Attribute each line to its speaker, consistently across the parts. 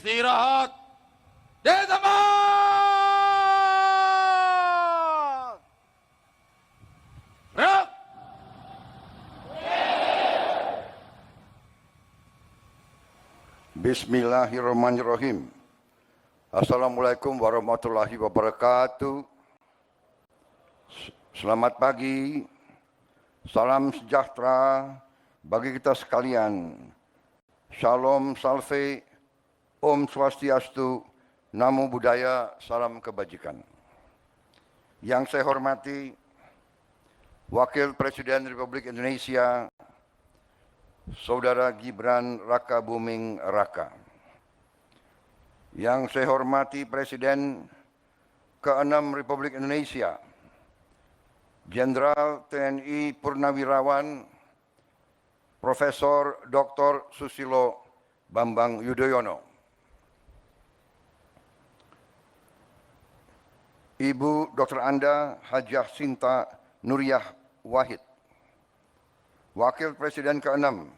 Speaker 1: Istirahat di tempat. Gerak.
Speaker 2: Bismillahirrahmanirrahim. Assalamualaikum warahmatullahi wabarakatuh. Selamat pagi. Salam sejahtera bagi kita sekalian. Shalom Salve, Om Swastiastu, Namo Buddhaya, salam kebajikan. Yang saya hormati Wakil Presiden Republik Indonesia, Saudara Gibran Rakabuming Raka. Yang saya hormati Presiden ke-6 Republik Indonesia, Jenderal TNI Purnawirawan Profesor Dr. Susilo Bambang Yudhoyono. Ibu Dr. Anda Hajah Sinta Nuriyah Wahid. Wakil Presiden ke-6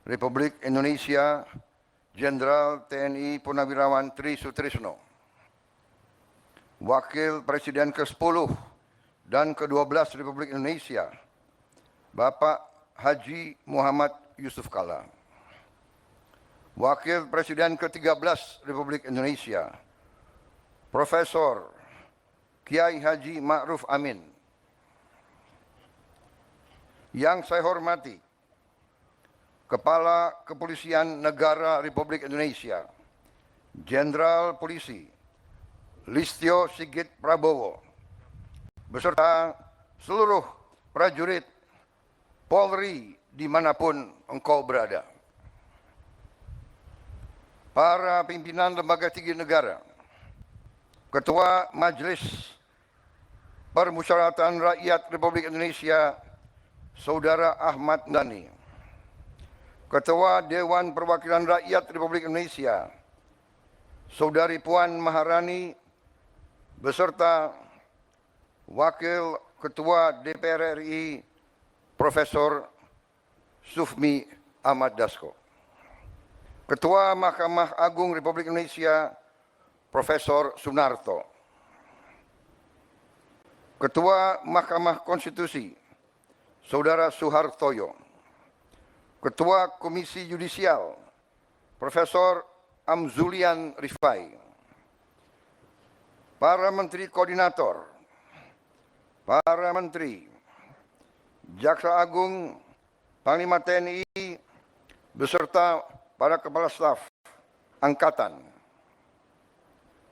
Speaker 2: Republik Indonesia, Jenderal TNI Purnawirawan Tri Sutrisno. Wakil Presiden ke-10 dan ke-12 Republik Indonesia, Bapak Haji Muhammad Yusuf Kalla. Wakil Presiden ke-13 Republik Indonesia, Profesor Kiai Haji Ma'ruf Amin. Yang saya hormati Kepala Kepolisian Negara Republik Indonesia, Jenderal Polisi Listio Sigit Prabowo, beserta seluruh prajurit Polri dimanapun engkau berada. Para pimpinan lembaga tinggi negara, Ketua Majelis Permusyawaratan Rakyat Republik Indonesia, Saudara Ahmad Dhani, Ketua Dewan Perwakilan Rakyat Republik Indonesia, Saudari Puan Maharani, beserta Wakil Ketua DPR RI, Profesor Sufmi Ahmad Dasko, Ketua Mahkamah Agung Republik Indonesia, Profesor Sunarto, Ketua Mahkamah Konstitusi, Saudara Suhartoyo, Ketua Komisi Yudisial, Profesor Amzulian Rifai, para Menteri Koordinator, para Menteri, Jaksa Agung, Panglima TNI, beserta para Kepala Staf Angkatan,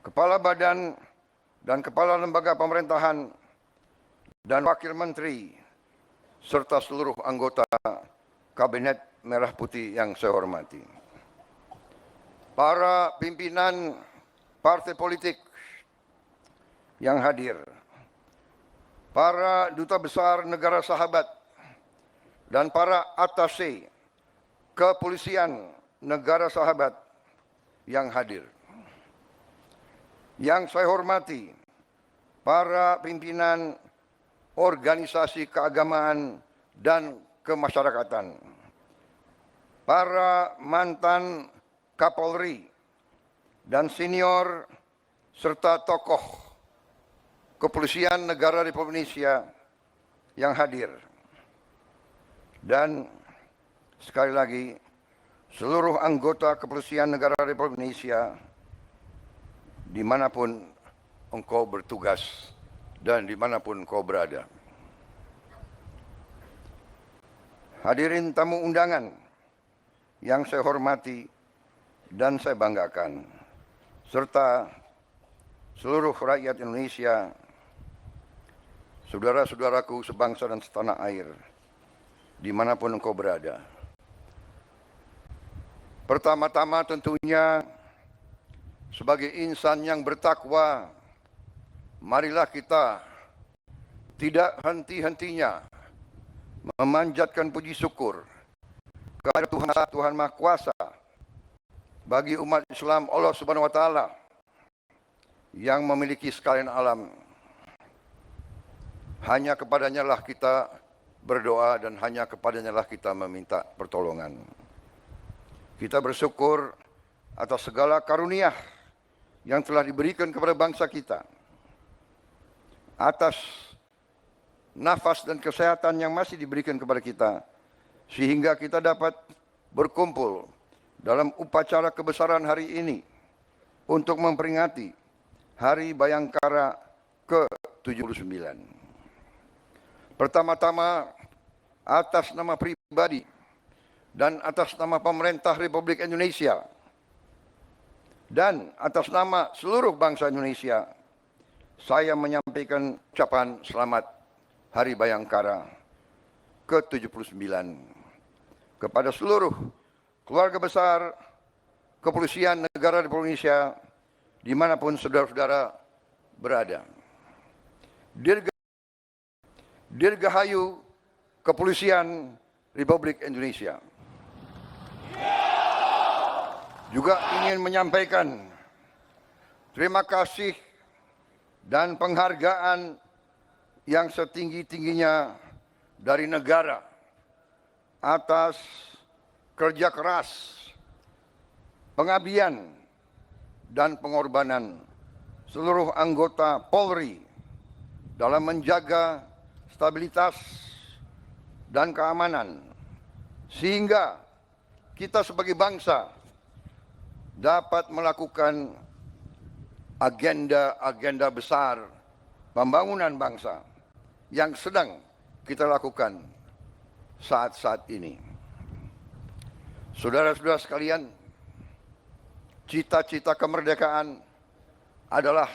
Speaker 2: Kepala Badan dan Kepala Lembaga Pemerintahan, dan Wakil Menteri, serta seluruh anggota Kabinet Merah Putih yang saya hormati. Para pimpinan partai politik yang hadir, para duta besar negara sahabat, dan para atase kepolisian negara sahabat yang hadir. Yang saya hormati para pimpinan organisasi keagamaan dan kemasyarakatan, para mantan Kapolri dan senior serta tokoh kepolisian negara Republik Indonesia yang hadir. Dan sekali lagi, seluruh anggota kepolisian negara Republik Indonesia dimanapun engkau bertugas dan dimanapun kau berada. Hadirin tamu undangan yang saya hormati dan saya banggakan, serta seluruh rakyat Indonesia, saudara-saudaraku sebangsa dan setanah air, dimanapun engkau berada. Pertama-tama tentunya, sebagai insan yang bertakwa, marilah kita tidak henti-hentinya memanjatkan puji syukur kepada Tuhan Maha Kuasa bagi umat Islam Allah Subhanahu wa taala yang memiliki sekalian alam. Hanya kepadanya lah kita berdoa dan hanya kepadanya lah kita meminta pertolongan. Kita bersyukur atas segala karunia yang telah diberikan kepada bangsa kita, atas nafas dan kesehatan yang masih diberikan kepada kita, sehingga kita dapat berkumpul dalam upacara kebesaran hari ini untuk memperingati Hari Bayangkara ke-79. Pertama-tama, atas nama pribadi dan atas nama pemerintah Republik Indonesia dan atas nama seluruh bangsa Indonesia, saya menyampaikan ucapan selamat Hari Bayangkara ke-79 kepada seluruh keluarga besar Kepolisian Negara Republik Indonesia dimanapun saudara-saudara berada. Dirgahayu Kepolisian Republik Indonesia. Juga ingin menyampaikan terima kasih dan penghargaan yang setinggi-tingginya dari negara atas kerja keras, pengabdian, dan pengorbanan seluruh anggota Polri dalam menjaga stabilitas dan keamanan, sehingga kita sebagai bangsa dapat melakukan agenda-agenda besar pembangunan bangsa yang sedang kita lakukan saat-saat ini. Saudara-saudara sekalian, cita-cita kemerdekaan adalah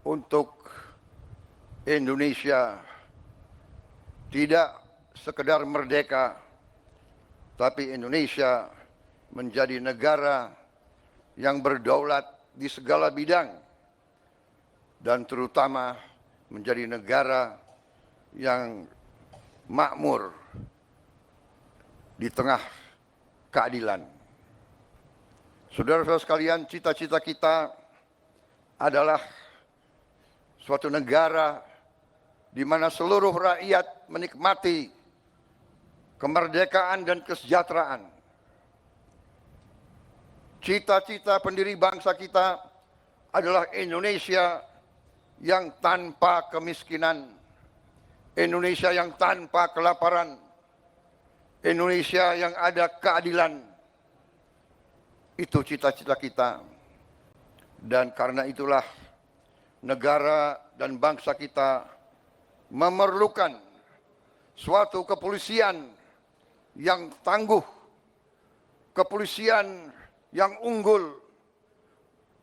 Speaker 2: untuk Indonesia tidak sekedar merdeka, tapi Indonesia menjadi negara yang berdaulat di segala bidang dan terutama menjadi negara yang makmur di tengah keadilan. Saudara-saudara sekalian, cita-cita kita adalah suatu negara di mana seluruh rakyat menikmati kemerdekaan dan kesejahteraan. Cita-cita pendiri bangsa kita adalah Indonesia yang tanpa kemiskinan, Indonesia yang tanpa kelaparan, Indonesia yang ada keadilan. Itu cita-cita kita. Dan karena itulah negara dan bangsa kita memerlukan suatu kepolisian yang tangguh, kepolisian yang unggul,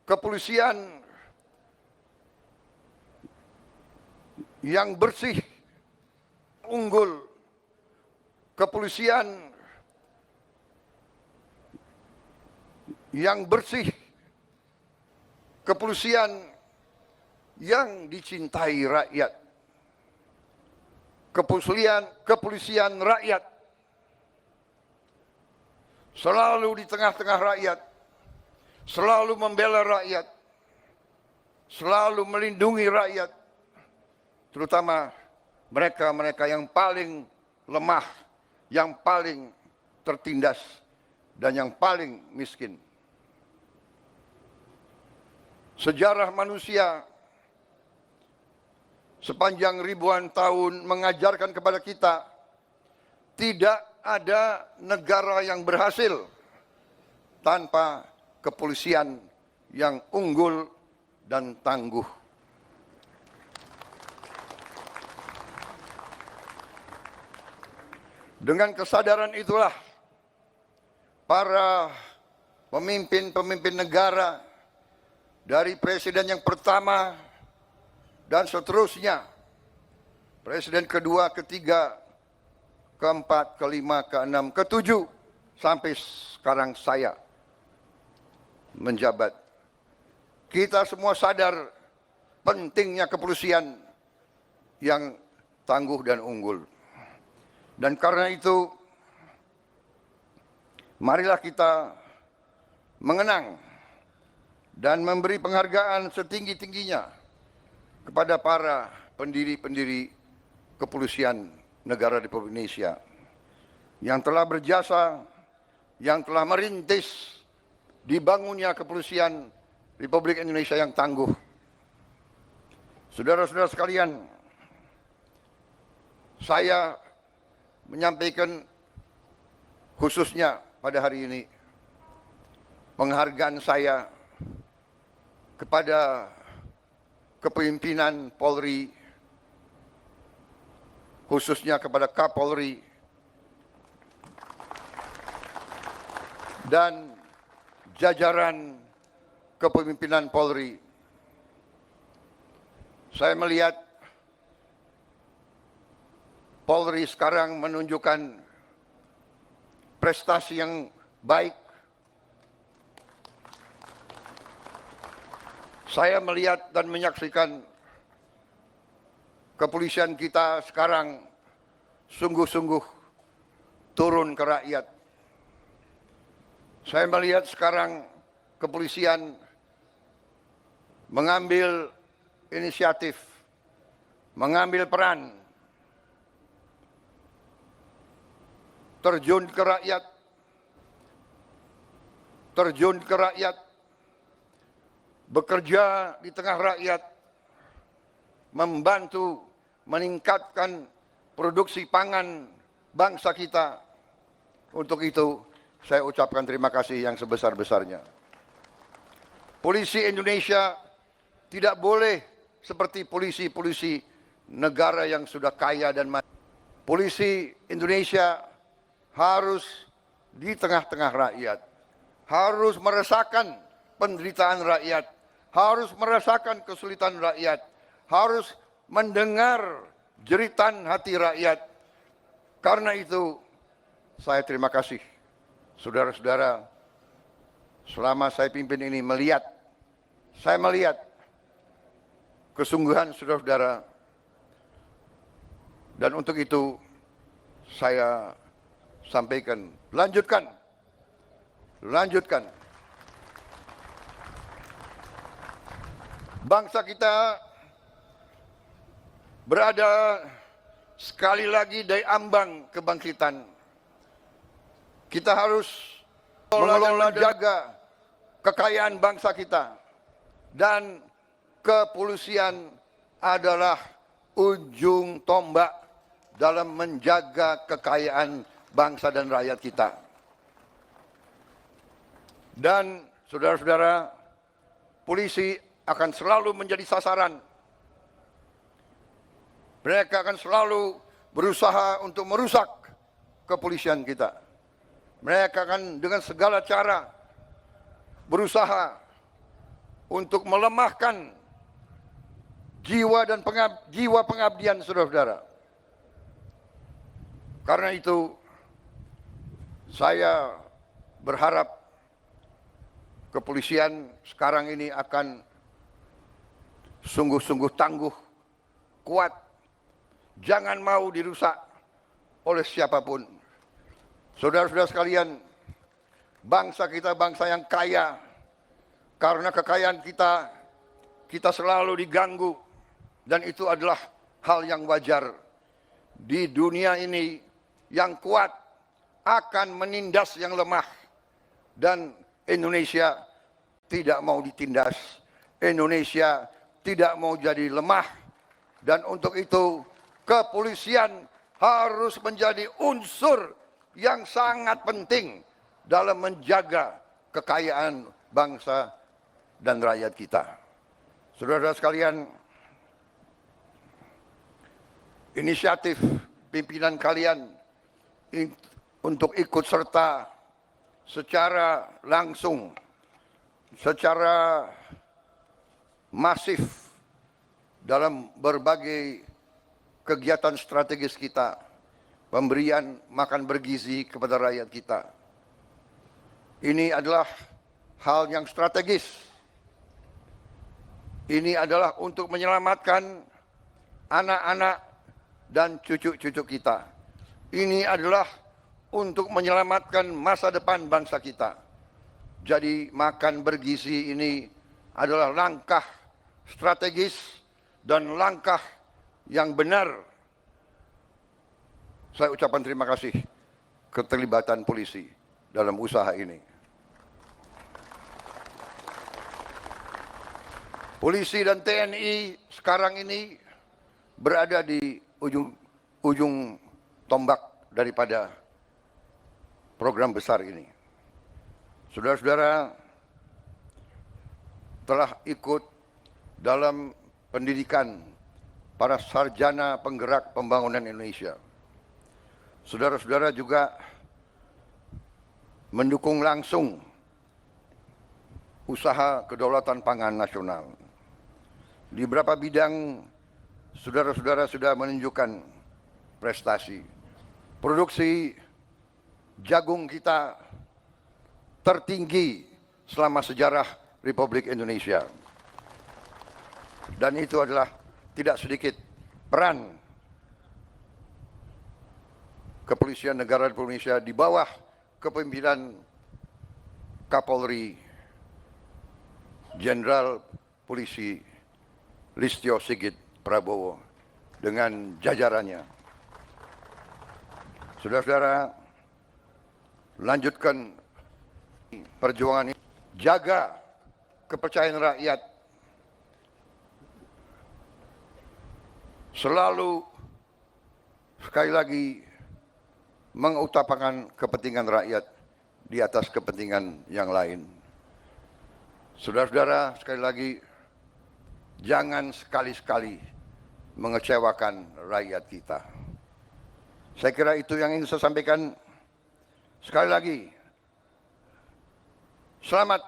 Speaker 2: kepolisian yang bersih, unggul, kepolisian yang bersih, kepolisian yang dicintai rakyat, kepolisian rakyat, selalu di tengah-tengah rakyat, selalu membela rakyat, selalu melindungi rakyat, terutama mereka-mereka yang paling lemah, yang paling tertindas, dan yang paling miskin. Sejarah manusia sepanjang ribuan tahun mengajarkan kepada kita, tidak ada negara yang berhasil tanpa kepolisian yang unggul dan tangguh. Dengan kesadaran itulah para pemimpin-pemimpin negara, dari presiden yang pertama dan seterusnya, presiden kedua, ketiga, keempat, kelima, keenam, ketujuh, sampai sekarang saya menjabat. Kita semua sadar pentingnya kepolisian yang tangguh dan unggul. Dan karena itu, marilah kita mengenang dan memberi penghargaan setinggi-tingginya kepada para pendiri-pendiri kepolisian negara Republik Indonesia yang telah berjasa, yang telah merintis dibangunnya kepolisian Republik Indonesia yang tangguh. Saudara-saudara sekalian, saya menyampaikan khususnya pada hari ini penghargaan saya kepada kepemimpinan Polri, khususnya kepada Kapolri dan jajaran kepemimpinan Polri. Saya melihat Polri sekarang menunjukkan prestasi yang baik. Saya melihat dan menyaksikan kepolisian kita sekarang sungguh-sungguh turun ke rakyat. Saya melihat sekarang kepolisian mengambil inisiatif, mengambil peran, terjun ke rakyat, bekerja di tengah rakyat, membantu meningkatkan produksi pangan bangsa kita. Untuk itu, saya ucapkan terima kasih yang sebesar-besarnya. Polisi Indonesia tidak boleh seperti polisi-polisi negara yang sudah kaya dan maju. Polisi Indonesia harus di tengah-tengah rakyat, harus merasakan penderitaan rakyat, harus merasakan kesulitan rakyat, harus mendengar jeritan hati rakyat. Karena itu, saya terima kasih, saudara-saudara, selama saya pimpin ini saya melihat kesungguhan saudara-saudara, dan untuk itu saya sampaikan, lanjutkan. Bangsa kita berada sekali lagi di ambang kebangkitan. Kita harus mengelola dan menjaga kekayaan bangsa kita. Dan kepolisian adalah ujung tombak dalam menjaga kekayaan bangsa dan rakyat kita. Dan saudara-saudara, polisi akan selalu menjadi sasaran. Mereka akan selalu berusaha untuk merusak kepolisian kita. Mereka akan dengan segala cara berusaha untuk melemahkan jiwa dan jiwa pengabdian saudara-saudara. Karena itu, saya berharap kepolisian sekarang ini akan sungguh-sungguh tangguh, kuat, jangan mau dirusak oleh siapapun. Saudara-saudara sekalian, bangsa kita bangsa yang kaya. Karena kekayaan kita selalu diganggu, dan itu adalah hal yang wajar. Di dunia ini, yang kuat akan menindas yang lemah, dan Indonesia tidak mau ditindas. Indonesia tidak mau jadi lemah, dan untuk itu kepolisian harus menjadi unsur yang sangat penting dalam menjaga kekayaan bangsa dan rakyat kita. Saudara-saudara sekalian, inisiatif pimpinan kalian untuk ikut serta secara langsung, secara masif dalam berbagai kegiatan strategis kita, pemberian makan bergizi kepada rakyat kita. Ini adalah hal yang strategis. Ini adalah untuk menyelamatkan anak-anak dan cucu-cucu kita. Ini adalah untuk menyelamatkan masa depan bangsa kita. Jadi makan bergizi ini adalah langkah strategis dan langkah yang benar. Saya ucapkan terima kasih keterlibatan polisi dalam usaha ini. Polisi dan TNI sekarang ini berada di ujung tombak daripada program besar ini. Saudara-saudara telah ikut dalam pendidikan para sarjana penggerak pembangunan Indonesia. Saudara-saudara juga mendukung langsung usaha kedaulatan pangan nasional. Di beberapa bidang saudara-saudara sudah menunjukkan prestasi. Produksi jagung kita tertinggi selama sejarah Republik Indonesia. Dan itu adalah tidak sedikit peran Kepolisian Negara Republik Indonesia di bawah kepemimpinan Kapolri Jenderal Polisi Listio Sigit Prabowo dengan jajarannya. Saudara-saudara, lanjutkan perjuangan ini. Jaga kepercayaan rakyat. Selalu, sekali lagi, mengutamakan kepentingan rakyat di atas kepentingan yang lain. Saudara-saudara, sekali lagi, jangan sekali-sekali mengecewakan rakyat kita. Saya kira itu yang ingin saya sampaikan. Sekali lagi, selamat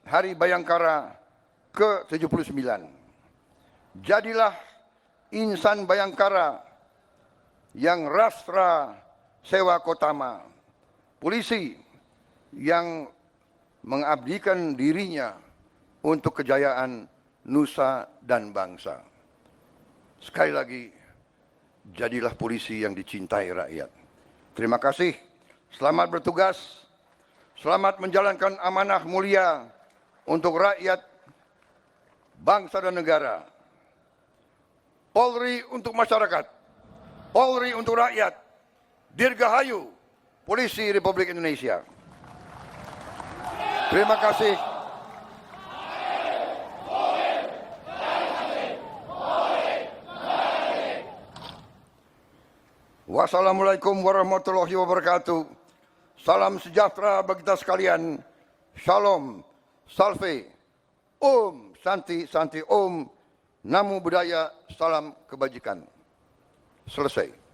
Speaker 2: Hari Bayangkara ke-79. Jadilah insan Bayangkara yang rastra sewa kotama, polisi yang mengabdikan dirinya untuk kejayaan nusa dan bangsa. Sekali lagi, jadilah polisi yang dicintai rakyat. Terima kasih, selamat bertugas, selamat menjalankan amanah mulia untuk rakyat, bangsa dan negara. Polri untuk masyarakat, Polri untuk rakyat, Dirgahayu, Polisi Republik Indonesia. Terima kasih. Wassalamualaikum warahmatullahi wabarakatuh. Salam sejahtera bagi kita sekalian. Shalom, salve, om, santi, santi, om, namo buddhaya, salam kebajikan. Selesai.